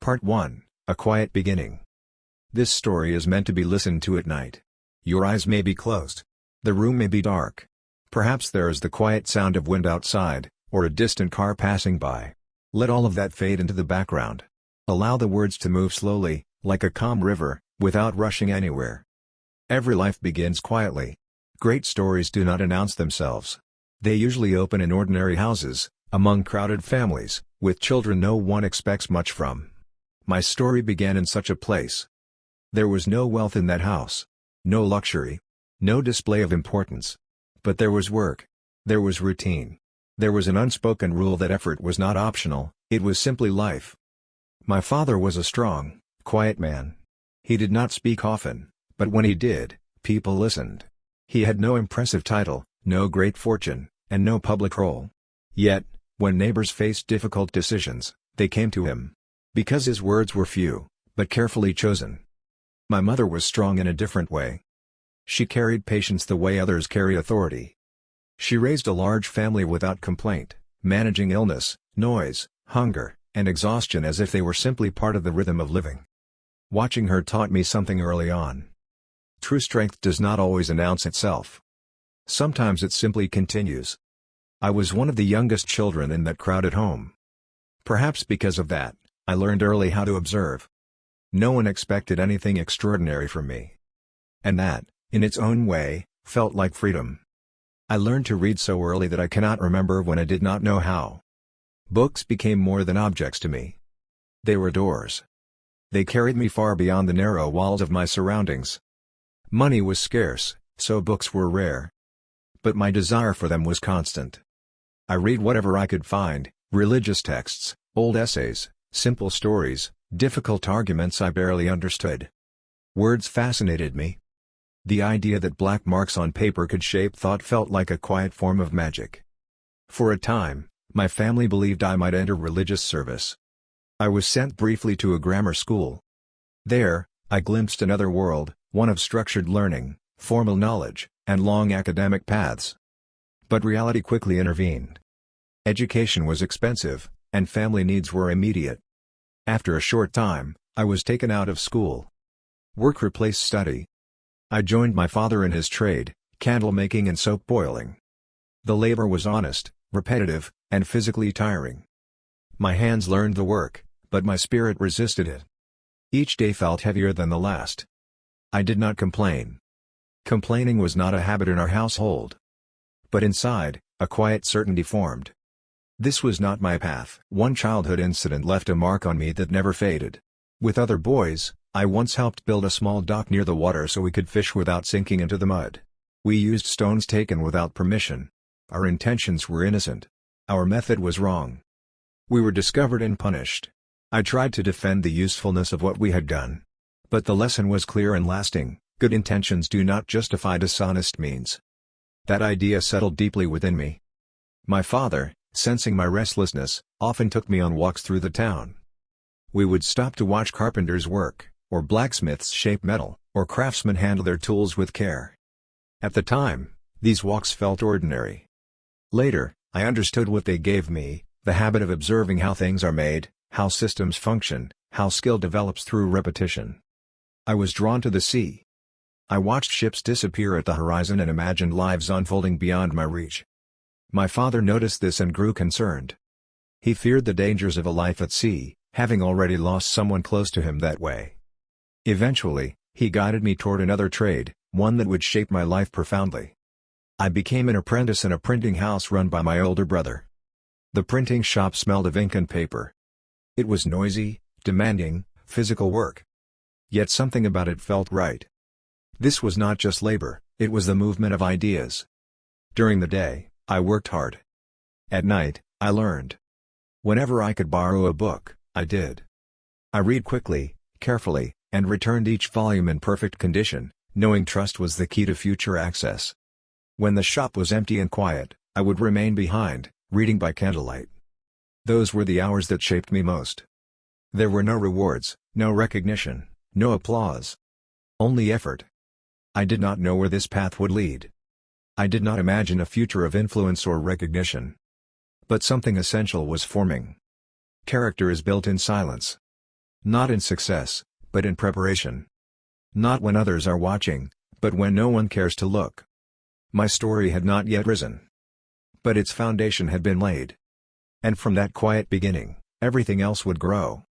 Part 1, A Quiet Beginning. This story is meant to be listened to at night. Your eyes may be closed. The room may be dark. Perhaps there is the quiet sound of wind outside, or a distant car passing by. Let all of that fade into the background. Allow the words to move slowly, like a calm river, without rushing anywhere. Every life begins quietly. Great stories do not announce themselves. They usually open in ordinary houses, among crowded families, with children no one expects much from. My story began in such a place. There was no wealth in that house. No luxury. No display of importance. But there was work. There was routine. There was an unspoken rule that effort was not optional, it was simply life. My father was a strong, quiet man. He did not speak often, but when he did, people listened. He had no impressive title, no great fortune, and no public role. Yet, when neighbors faced difficult decisions, they came to him. Because his words were few, but carefully chosen. My mother was strong in a different way. She carried patience the way others carry authority. She raised a large family without complaint, managing illness, noise, hunger, and exhaustion as if they were simply part of the rhythm of living. Watching her taught me something early on. True strength does not always announce itself. Sometimes it simply continues. I was one of the youngest children in that crowded home. Perhaps because of that, I learned early how to observe. No one expected anything extraordinary from me. And that, in its own way, felt like freedom. I learned to read so early that I cannot remember when I did not know how. Books became more than objects to me. They were doors. They carried me far beyond the narrow walls of my surroundings. Money was scarce, so books were rare. But my desire for them was constant. I read whatever I could find, religious texts, old essays, simple stories, difficult arguments I barely understood. Words fascinated me. The idea that black marks on paper could shape thought felt like a quiet form of magic. For a time, my family believed I might enter religious service. I was sent briefly to a grammar school. There, I glimpsed another world, one of structured learning, formal knowledge, and long academic paths. But reality quickly intervened. Education was expensive, and family needs were immediate. After a short time, I was taken out of school. Work replaced study. I joined my father in his trade, candle making and soap boiling. The labor was honest, repetitive, and physically tiring. My hands learned the work, but my spirit resisted it. Each day felt heavier than the last. I did not complain. Complaining was not a habit in our household. But inside, a quiet certainty formed. This was not my path. One childhood incident left a mark on me that never faded. With other boys, I once helped build a small dock near the water so we could fish without sinking into the mud. We used stones taken without permission. Our intentions were innocent. Our method was wrong. We were discovered and punished. I tried to defend the usefulness of what we had done. But the lesson was clear and lasting: good intentions do not justify dishonest means. That idea settled deeply within me. My father, sensing my restlessness, often took me on walks through the town. We would stop to watch carpenters work, or blacksmiths shape metal, or craftsmen handle their tools with care. At the time, these walks felt ordinary. Later, I understood what they gave me: the habit of observing how things are made, how systems function, how skill develops through repetition. I was drawn to the sea. I watched ships disappear at the horizon and imagined lives unfolding beyond my reach. My father noticed this and grew concerned. He feared the dangers of a life at sea, having already lost someone close to him that way. Eventually, he guided me toward another trade, one that would shape my life profoundly. I became an apprentice in a printing house run by my older brother. The printing shop smelled of ink and paper. It was noisy, demanding, physical work. Yet something about it felt right. This was not just labor, it was the movement of ideas. During the day, I worked hard. At night, I learned. Whenever I could borrow a book, I did. I read quickly, carefully, and returned each volume in perfect condition, knowing trust was the key to future access. When the shop was empty and quiet, I would remain behind, reading by candlelight. Those were the hours that shaped me most. There were no rewards, no recognition, no applause. Only effort. I did not know where this path would lead. I did not imagine a future of influence or recognition. But something essential was forming. Character is built in silence. Not in success, but in preparation. Not when others are watching, but when no one cares to look. My story had not yet risen, but its foundation had been laid. And from that quiet beginning, everything else would grow.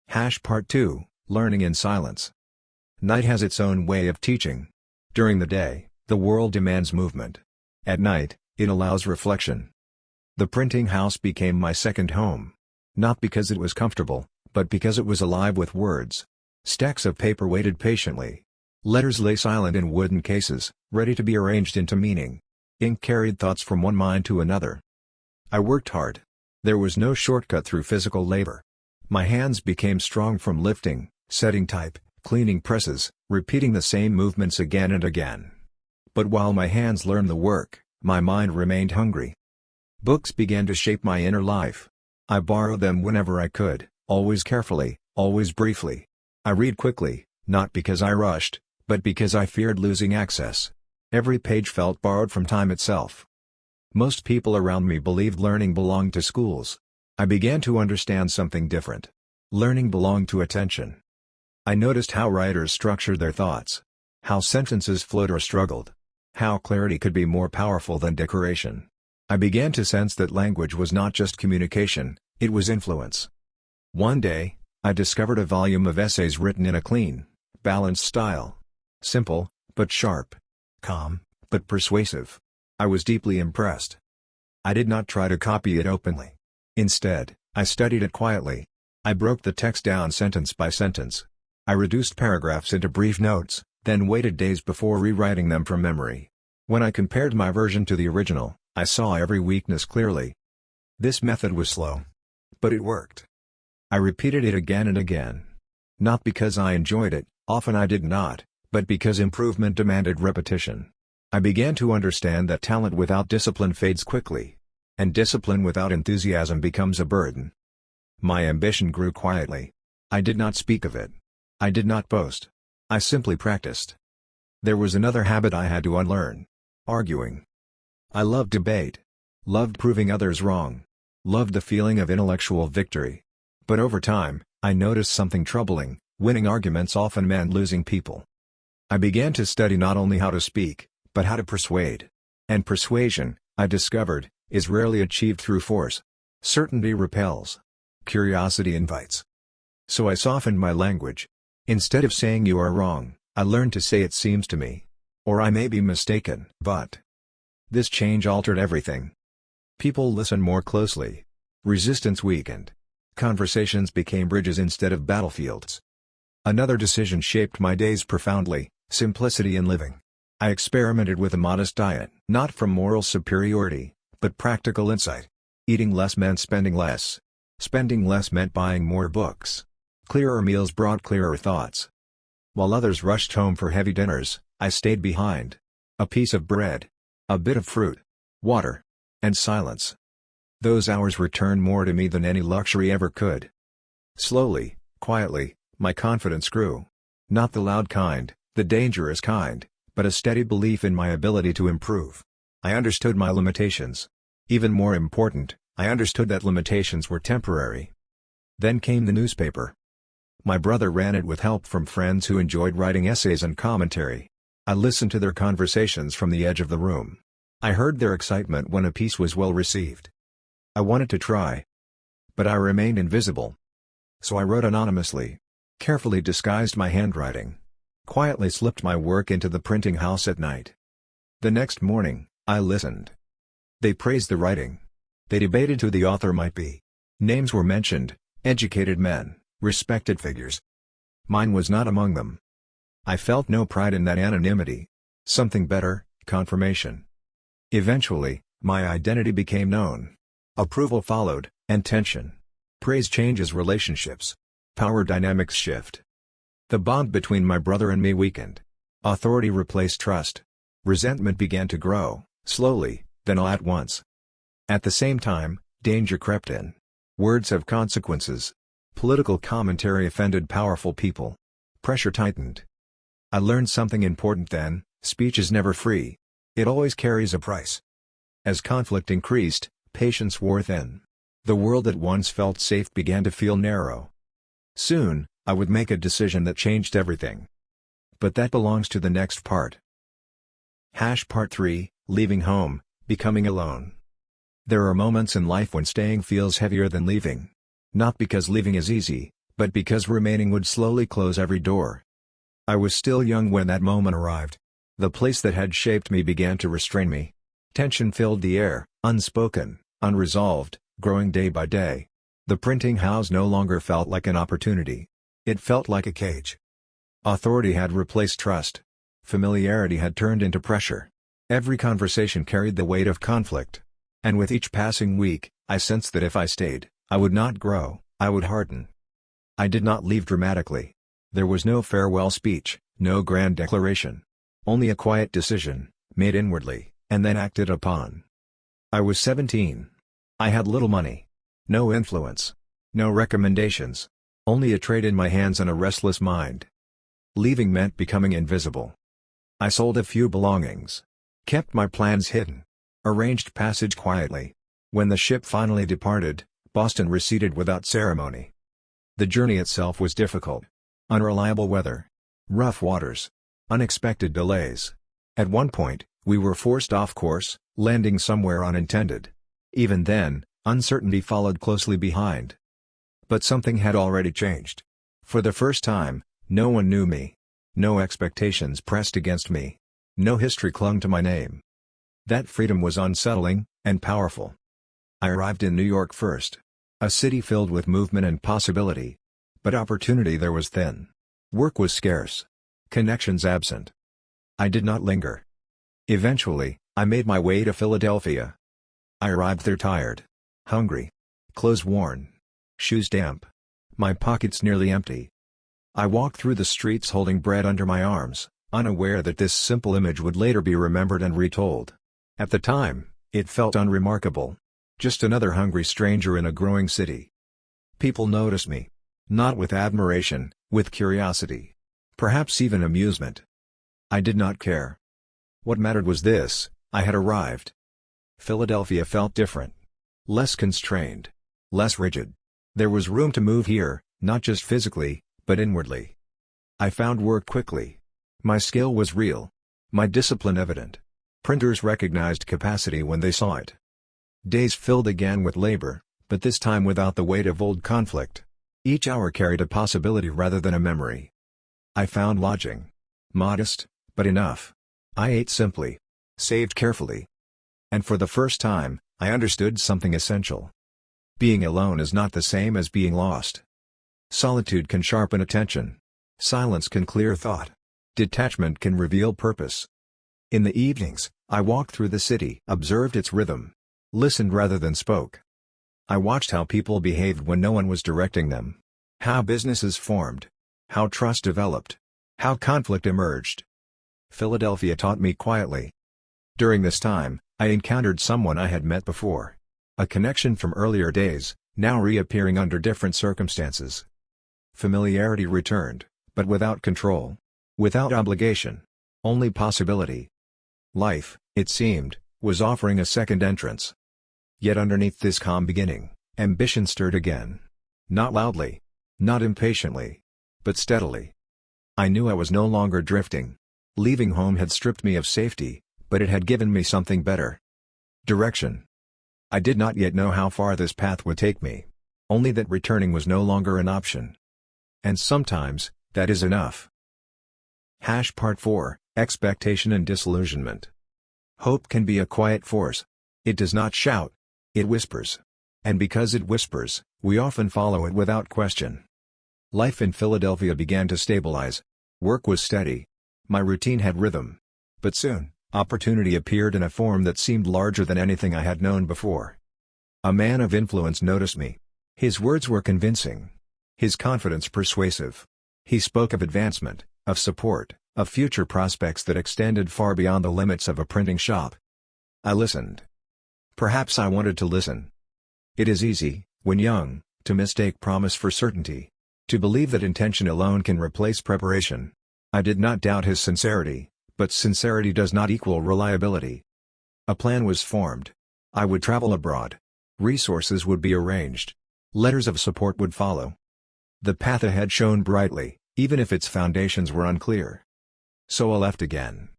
Part 2, Learning in Silence. Night has its own way of teaching. During the day, the world demands movement. At night, it allows reflection. The printing house became my second home. Not because it was comfortable, but because it was alive with words. Stacks of paper waited patiently. Letters lay silent in wooden cases, ready to be arranged into meaning. Ink carried thoughts from one mind to another. I worked hard. There was no shortcut through physical labor. My hands became strong from lifting, setting type, cleaning presses, repeating the same movements again and again. But while my hands learned the work, my mind remained hungry. Books began to shape my inner life. I borrowed them whenever I could, always carefully, always briefly. I read quickly, not because I rushed, but because I feared losing access. Every page felt borrowed from time itself. Most people around me believed learning belonged to schools. I began to understand something different. Learning belonged to attention. I noticed how writers structured their thoughts. How sentences flowed or struggled. How clarity could be more powerful than decoration. I began to sense that language was not just communication, it was influence. One day, I discovered a volume of essays written in a clean, balanced style. Simple, but sharp. Calm, but persuasive. I was deeply impressed. I did not try to copy it openly. Instead, I studied it quietly. I broke the text down sentence by sentence. I reduced paragraphs into brief notes, then waited days before rewriting them from memory. When I compared my version to the original, I saw every weakness clearly. This method was slow, but it worked. I repeated it again and again. Not because I enjoyed it, often I did not, but because improvement demanded repetition. I began to understand that talent without discipline fades quickly, and discipline without enthusiasm becomes a burden. My ambition grew quietly. I did not speak of it. I did not boast. I simply practiced. There was another habit I had to unlearn: arguing. I loved debate. Loved proving others wrong. Loved the feeling of intellectual victory. But over time, I noticed something troubling: winning arguments often meant losing people. I began to study not only how to speak, but how to persuade. And persuasion, I discovered, is rarely achieved through force. Certainty repels. Curiosity invites. So I softened my language. Instead of saying "you are wrong," I learned to say "it seems to me," or "I may be mistaken." But this change altered everything. People listened more closely. Resistance weakened. Conversations became bridges instead of battlefields. Another decision shaped my days profoundly: simplicity in living. I experimented with a modest diet, not from moral superiority, but practical insight. Eating less meant spending less. Spending less meant buying more books. Clearer meals brought clearer thoughts. While others rushed home for heavy dinners, I stayed behind. A piece of bread. A bit of fruit. Water. And silence. Those hours returned more to me than any luxury ever could. Slowly, quietly, my confidence grew. Not the loud kind, the dangerous kind, but a steady belief in my ability to improve. I understood my limitations. Even more important, I understood that limitations were temporary. Then came the newspaper. My brother ran it with help from friends who enjoyed writing essays and commentary. I listened to their conversations from the edge of the room. I heard their excitement when a piece was well received. I wanted to try, but I remained invisible. So I wrote anonymously. Carefully disguised my handwriting. Quietly slipped my work into the printing house at night. The next morning, I listened. They praised the writing. They debated who the author might be. Names were mentioned: educated men, respected figures. Mine was not among them. I felt no pride in that anonymity. Something better: confirmation. Eventually, my identity became known. Approval followed, and tension. Praise changes relationships. Power dynamics shift. The bond between my brother and me weakened. Authority replaced trust. Resentment began to grow, slowly, then all at once. At the same time, danger crept in. Words have consequences. Political commentary offended powerful people. Pressure tightened. I learned something important then: speech is never free. It always carries a price. As conflict increased, patience wore thin. The world that once felt safe began to feel narrow. Soon, I would make a decision that changed everything. But that belongs to the next part. Part 3, Leaving Home, Becoming Alone. There are moments in life when staying feels heavier than leaving. Not because leaving is easy, but because remaining would slowly close every door. I was still young when that moment arrived. The place that had shaped me began to restrain me. Tension filled the air, unspoken, unresolved, growing day by day. The printing house no longer felt like an opportunity. It felt like a cage. Authority had replaced trust. Familiarity had turned into pressure. Every conversation carried the weight of conflict. And with each passing week, I sensed that if I stayed, I would not grow, I would harden. I did not leave dramatically. There was no farewell speech, no grand declaration. Only a quiet decision, made inwardly, and then acted upon. I was 17. I had little money. No influence. No recommendations. Only a trade in my hands and a restless mind. Leaving meant becoming invisible. I sold a few belongings. Kept my plans hidden. Arranged passage quietly. When the ship finally departed, Boston receded without ceremony. The journey itself was difficult. Unreliable weather. Rough waters. Unexpected delays. At one point, we were forced off course, landing somewhere unintended. Even then, uncertainty followed closely behind. But something had already changed. For the first time, no one knew me. No expectations pressed against me. No history clung to my name. That freedom was unsettling, and powerful. I arrived in New York first. A city filled with movement and possibility. But opportunity there was thin. Work was scarce. Connections absent. I did not linger. Eventually, I made my way to Philadelphia. I arrived there tired. Hungry. Clothes worn. Shoes damp. My pockets nearly empty. I walked through the streets holding bread under my arms, unaware that this simple image would later be remembered and retold. At the time, it felt unremarkable. Just another hungry stranger in a growing city. People noticed me. Not with admiration, with curiosity. Perhaps even amusement. I did not care. What mattered was this: I had arrived. Philadelphia felt different. Less constrained. Less rigid. There was room to move here, not just physically, but inwardly. I found work quickly. My skill was real. My discipline evident. Printers recognized capacity when they saw it. Days filled again with labor, but this time without the weight of old conflict. Each hour carried a possibility rather than a memory. I found lodging. Modest, but enough. I ate simply. Saved carefully. And for the first time, I understood something essential. Being alone is not the same as being lost. Solitude can sharpen attention. Silence can clear thought. Detachment can reveal purpose. In the evenings, I walked through the city, observed its rhythm. Listened rather than spoke. I watched how people behaved when no one was directing them. How businesses formed. How trust developed. How conflict emerged. Philadelphia taught me quietly. During this time, I encountered someone I had met before. A connection from earlier days, now reappearing under different circumstances. Familiarity returned, but without control. Without obligation. Only possibility. Life, it seemed, was offering a second entrance. Yet underneath this calm beginning, ambition stirred again. Not loudly. Not impatiently. But steadily. I knew I was no longer drifting. Leaving home had stripped me of safety, but it had given me something better. Direction. I did not yet know how far this path would take me. Only that returning was no longer an option. And sometimes, that is enough. Part 4, Expectation and Disillusionment. Hope can be a quiet force. It does not shout. It whispers. And because it whispers, we often follow it without question. Life in Philadelphia began to stabilize. Work was steady. My routine had rhythm. But soon, opportunity appeared in a form that seemed larger than anything I had known before. A man of influence noticed me. His words were convincing. His confidence persuasive. He spoke of advancement, of support, of future prospects that extended far beyond the limits of a printing shop. I listened. Perhaps I wanted to listen. It is easy, when young, to mistake promise for certainty. To believe that intention alone can replace preparation. I did not doubt his sincerity, but sincerity does not equal reliability. A plan was formed. I would travel abroad. Resources would be arranged. Letters of support would follow. The path ahead shone brightly, even if its foundations were unclear. So I left again.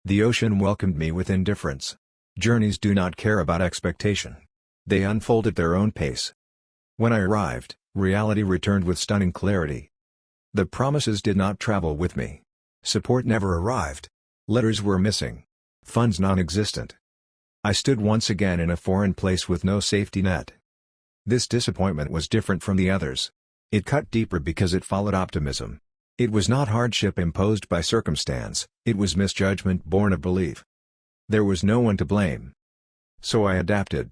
The ocean welcomed me with indifference. Journeys do not care about expectation. They unfold at their own pace. When I arrived, reality returned with stunning clarity. The promises did not travel with me. Support never arrived. Letters were missing. Funds non-existent. I stood once again in a foreign place with no safety net. This disappointment was different from the others. It cut deeper because it followed optimism. It was not hardship imposed by circumstance, it was misjudgment born of belief. There was no one to blame. So I adapted.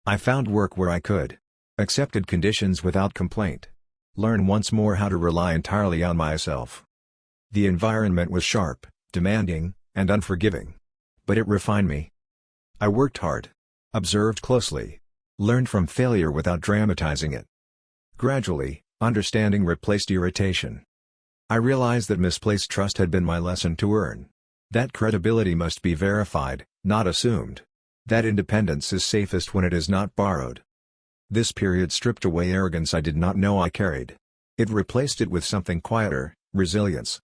I found work where I could. Accepted conditions without complaint. Learned once more how to rely entirely on myself. The environment was sharp, demanding, and unforgiving. But it refined me. I worked hard. Observed closely. Learned from failure without dramatizing it. Gradually, understanding replaced irritation. I realized that misplaced trust had been my lesson to earn. That credibility must be verified, not assumed. That independence is safest when it is not borrowed. This period stripped away arrogance I did not know I carried. It replaced it with something quieter, resilience.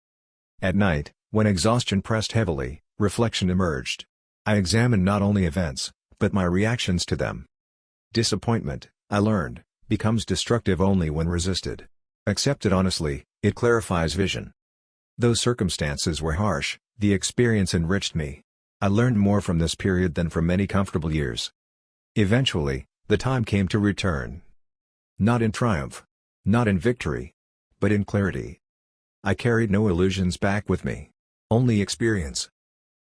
At night, when exhaustion pressed heavily, reflection emerged. I examined not only events, but my reactions to them. Disappointment, I learned, becomes destructive only when resisted. Accepted honestly, it clarifies vision. Though circumstances were harsh, the experience enriched me. I learned more from this period than from many comfortable years. Eventually, the time came to return. Not in triumph. Not in victory. But in clarity. I carried no illusions back with me. Only experience.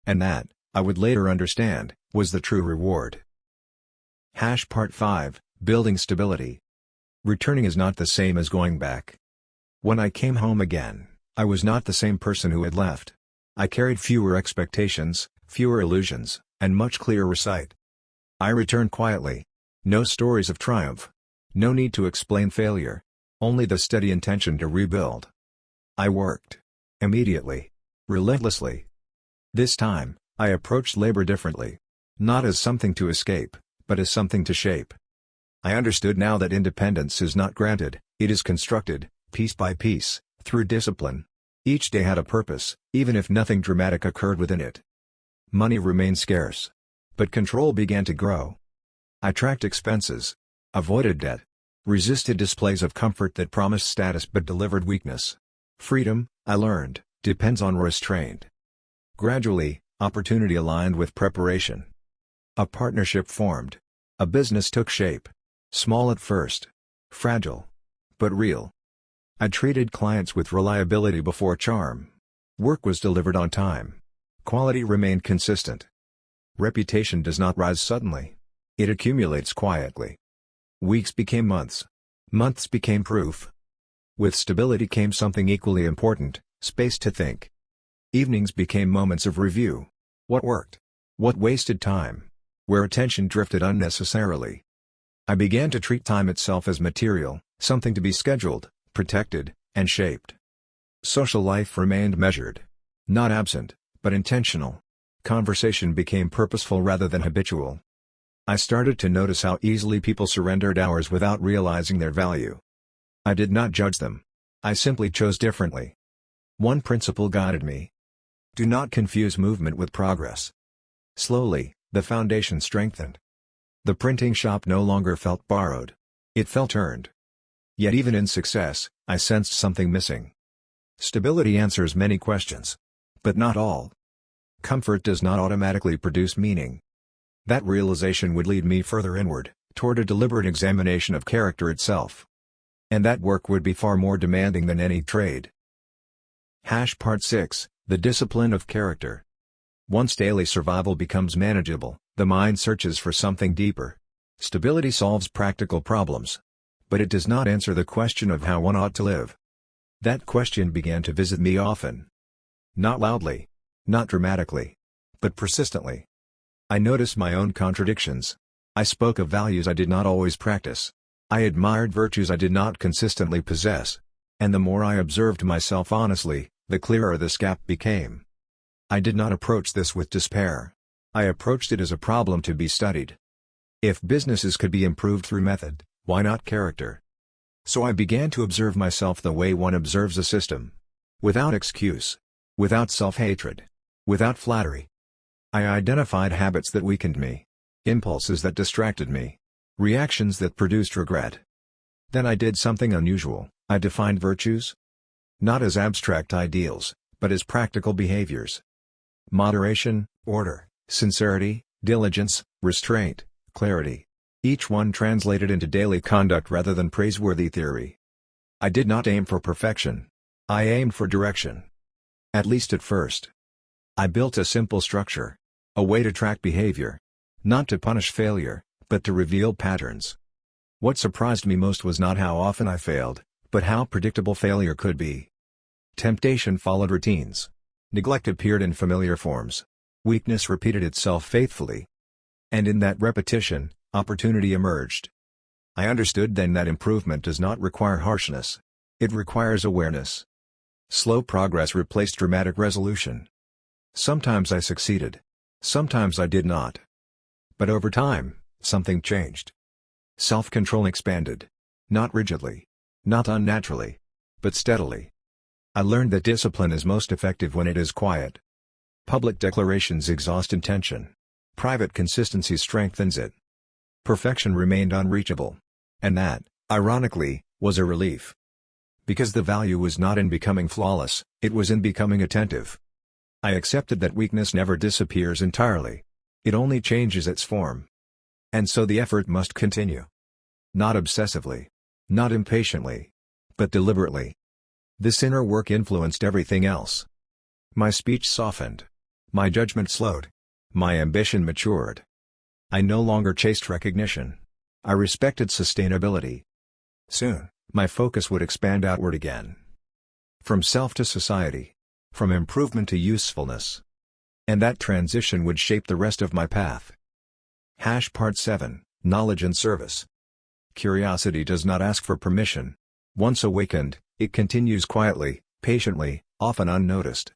And that, I would later understand, was the true reward. Part 5, Building Stability. Returning is not the same as going back. When I came home again, I was not the same person who had left. I carried fewer expectations, fewer illusions, and much clearer sight. I returned quietly. No stories of triumph. No need to explain failure. Only the steady intention to rebuild. I worked. Immediately. Relentlessly. This time, I approached labor differently. Not as something to escape, but as something to shape. I understood now that independence is not granted, it is constructed, piece by piece, through discipline. Each day had a purpose, even if nothing dramatic occurred within it. Money remained scarce. But control began to grow. I tracked expenses. Avoided debt. Resisted displays of comfort that promised status but delivered weakness. Freedom, I learned, depends on restraint. Gradually, opportunity aligned with preparation. A partnership formed. A business took shape. Small at first. Fragile. But real. I treated clients with reliability before charm. Work was delivered on time. Quality remained consistent. Reputation does not rise suddenly. It accumulates quietly. Weeks became months. Months became proof. With stability came something equally important, space to think. Evenings became moments of review. What worked? What wasted time? Where attention drifted unnecessarily? I began to treat time itself as material, something to be scheduled, protected, and shaped. Social life remained measured. Not absent, but intentional. Conversation became purposeful rather than habitual. I started to notice how easily people surrendered hours without realizing their value. I did not judge them. I simply chose differently. One principle guided me. Do not confuse movement with progress. Slowly, the foundation strengthened. The printing shop no longer felt borrowed. It felt earned. Yet even in success, I sensed something missing. Stability answers many questions. But not all. Comfort does not automatically produce meaning. That realization would lead me further inward, toward a deliberate examination of character itself. And that work would be far more demanding than any trade. Part 6, The Discipline of Character. Once daily survival becomes manageable, the mind searches for something deeper. Stability solves practical problems. But it does not answer the question of how one ought to live. That question began to visit me often. Not loudly. Not dramatically. But persistently. I noticed my own contradictions. I spoke of values I did not always practice. I admired virtues I did not consistently possess. And the more I observed myself honestly, the clearer this gap became. I did not approach this with despair. I approached it as a problem to be studied. If businesses could be improved through method, why not character? So I began to observe myself the way one observes a system. Without excuse. Without self-hatred. Without flattery. I identified habits that weakened me. Impulses that distracted me. Reactions that produced regret. Then I did something unusual. I defined virtues. Not as abstract ideals, but as practical behaviors. Moderation, order, sincerity, diligence, restraint, clarity. Each one translated into daily conduct rather than praiseworthy theory. I did not aim for perfection. I aimed for direction. At least at first. I built a simple structure. A way to track behavior. Not to punish failure, but to reveal patterns. What surprised me most was not how often I failed, but how predictable failure could be. Temptation followed routines. Neglect appeared in familiar forms. Weakness repeated itself faithfully. And in that repetition, opportunity emerged. I understood then that improvement does not require harshness. It requires awareness. Slow progress replaced dramatic resolution. Sometimes I succeeded. Sometimes I did not. But over time, something changed. Self-control expanded. Not rigidly. Not unnaturally. But steadily. I learned that discipline is most effective when it is quiet. Public declarations exhaust intention. Private consistency strengthens it. Perfection remained unreachable. And that, ironically, was a relief. Because the value was not in becoming flawless, it was in becoming attentive. I accepted that weakness never disappears entirely. It only changes its form. And so the effort must continue. Not obsessively. Not impatiently. But deliberately. This inner work influenced everything else. My speech softened. My judgment slowed. My ambition matured. I no longer chased recognition. I respected sustainability. Soon, my focus would expand outward again. From self to society. From improvement to usefulness. And that transition would shape the rest of my path. Part 7, Knowledge and Service. Curiosity does not ask for permission. Once awakened, it continues quietly, patiently, often unnoticed.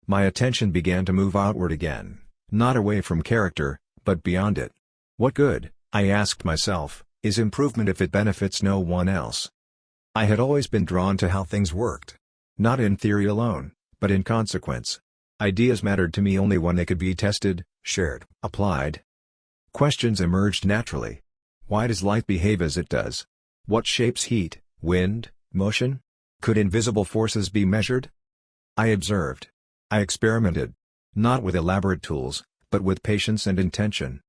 My attention began to move outward again, not away from character, but beyond it. What good, I asked myself, is improvement if it benefits no one else? I had always been drawn to how things worked. Not in theory alone, but in consequence. Ideas mattered to me only when they could be tested, shared, applied. Questions emerged naturally. Why does light behave as it does? What shapes heat, wind, motion? Could invisible forces be measured? I observed. I experimented. Not with elaborate tools, but with patience and intention.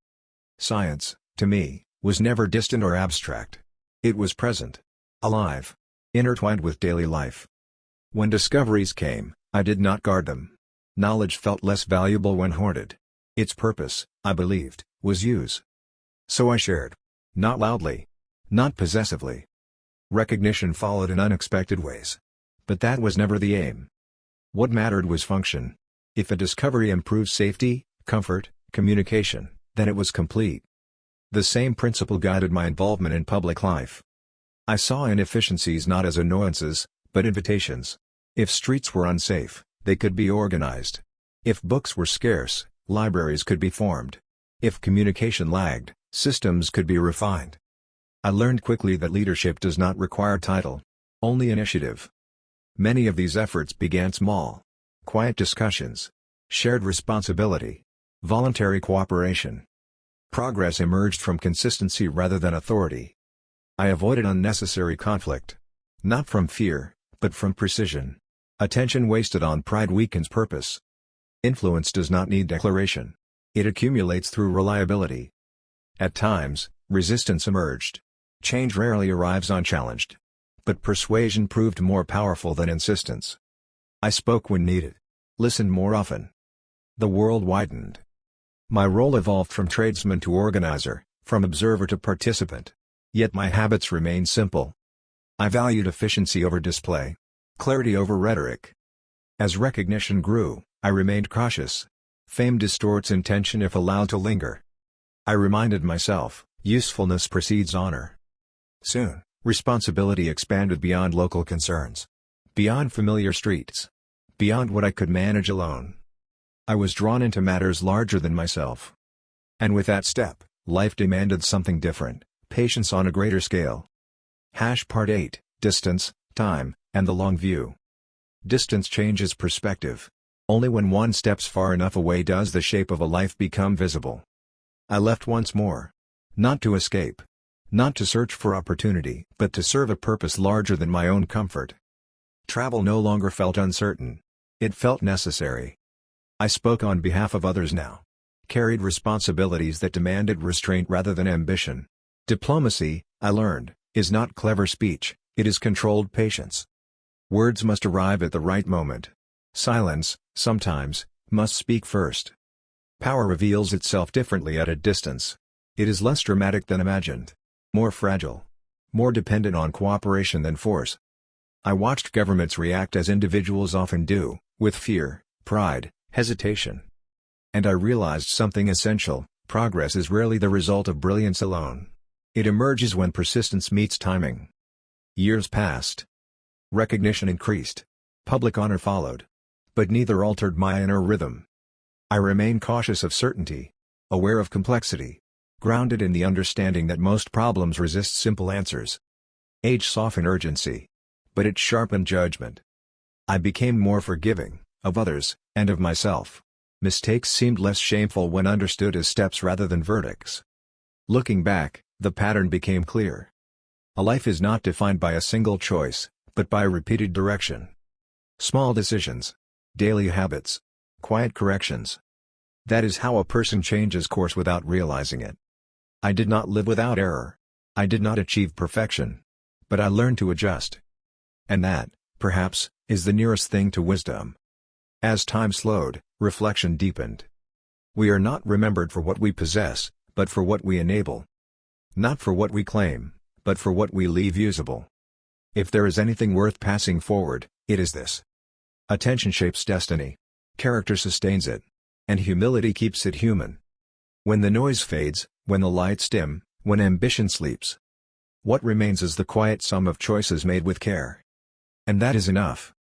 Science, to me, was never distant or abstract. It was present. Alive. Intertwined with daily life. When discoveries came, I did not guard them. Knowledge felt less valuable when hoarded. Its purpose, I believed, was use. So I shared. Not loudly. Not possessively. Recognition followed in unexpected ways. But that was never the aim. What mattered was function. If a discovery improved safety, comfort, communication, then it was complete. The same principle guided my involvement in public life. I saw inefficiencies not as annoyances, but invitations. If streets were unsafe, they could be organized. If books were scarce, libraries could be formed. If communication lagged, systems could be refined. I learned quickly that leadership does not require title. Only initiative. Many of these efforts began small. Quiet discussions. Shared responsibility. Voluntary cooperation. Progress emerged from consistency rather than authority. I avoided unnecessary conflict. Not from fear, but from precision. Attention wasted on pride weakens purpose. Influence does not need declaration. It accumulates through reliability. At times, resistance emerged. Change rarely arrives unchallenged. But persuasion proved more powerful than insistence. I spoke when needed. Listened more often. The world widened. My role evolved from tradesman to organizer, from observer to participant. Yet my habits remained simple. I valued efficiency over display. Clarity over rhetoric. As recognition grew, I remained cautious. Fame distorts intention if allowed to linger. I reminded myself, usefulness precedes honor. Soon, responsibility expanded beyond local concerns. Beyond familiar streets. Beyond what I could manage alone. I was drawn into matters larger than myself. And with that step, life demanded something different, patience on a greater scale. Part 8, Distance, Time, and the Long View. Distance changes perspective. Only when one steps far enough away does the shape of a life become visible. I left once more. Not to escape. Not to search for opportunity, but to serve a purpose larger than my own comfort. Travel no longer felt uncertain. It felt necessary. I spoke on behalf of others now. Carried responsibilities that demanded restraint rather than ambition. Diplomacy, I learned, is not clever speech, it is controlled patience. Words must arrive at the right moment. Silence, sometimes, must speak first. Power reveals itself differently at a distance. It is less dramatic than imagined. More fragile. More dependent on cooperation than force. I watched governments react as individuals often do, with fear, pride, hesitation. And I realized something essential: progress is rarely the result of brilliance alone. It emerges when persistence meets timing. Years passed. Recognition increased. Public honor followed. But neither altered my inner rhythm. I remain cautious of certainty. Aware of complexity. Grounded in the understanding that most problems resist simple answers. Age softened urgency. But it sharpened judgment. I became more forgiving, of others, and of myself. Mistakes seemed less shameful when understood as steps rather than verdicts. Looking back, the pattern became clear. A life is not defined by a single choice, but by repeated direction. Small decisions. Daily habits. Quiet corrections. That is how a person changes course without realizing it. I did not live without error. I did not achieve perfection. But I learned to adjust. And that, perhaps, is the nearest thing to wisdom. As time slowed, reflection deepened. We are not remembered for what we possess, but for what we enable. Not for what we claim, but for what we leave usable. If there is anything worth passing forward, it is this. Attention shapes destiny. Character sustains it. And humility keeps it human. When the noise fades, when the lights dim, when ambition sleeps, what remains is the quiet sum of choices made with care. And that is enough.